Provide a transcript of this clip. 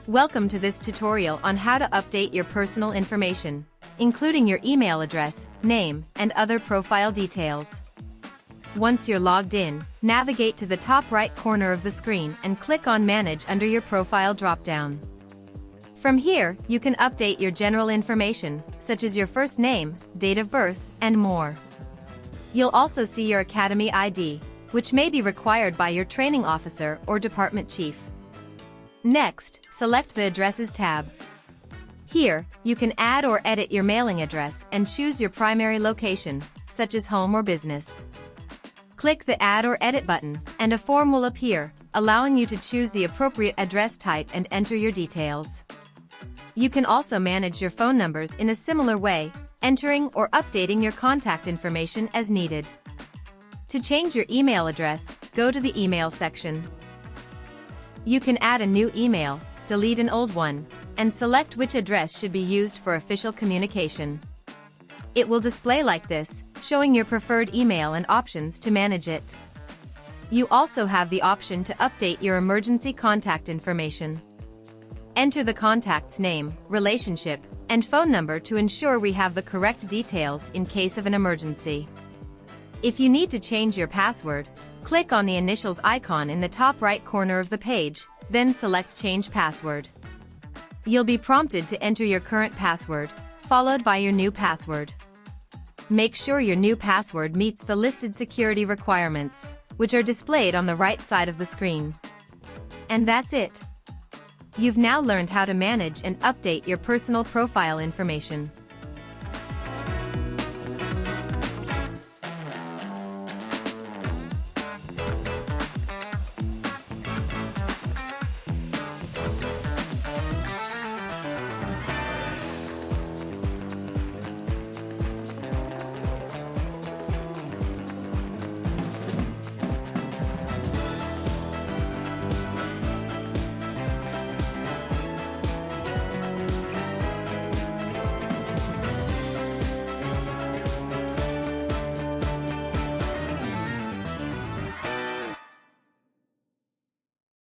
Welcome to this tutorial on how to update your personal information, including your email address, name, and other profile details. Once you're logged in, navigate to the top right corner of the screen and click on Manage under your profile dropdown. From here, you can update your general information, such as your first name, date of birth, and more. You'll also see your Academy ID, which may be required by your training officer or department chief. Next, select the Addresses tab. Here, you can add or edit your mailing address and choose your primary location, such as home or business. Click the Add or Edit button, and a form will appear, allowing you to choose the appropriate address type and enter your details. You can also manage your phone numbers in a similar way, entering or updating your contact information as needed. To change your email address, go to the Email section. You can add a new email, delete an old one, and select which address should be used for official communication. It will display like this, showing your preferred email and options to manage it. You also have the option to update your emergency contact information. Enter the contact's name, relationship, and phone number to ensure we have the correct details in case of an emergency. If you need to change your password, click on the initials icon in the top right corner of the page, then select Change Password. You'll be prompted to enter your current password, followed by your new password. Make sure your new password meets the listed security requirements, which are displayed on the right side of the screen. And that's it. You've now learned how to manage and update your personal profile information.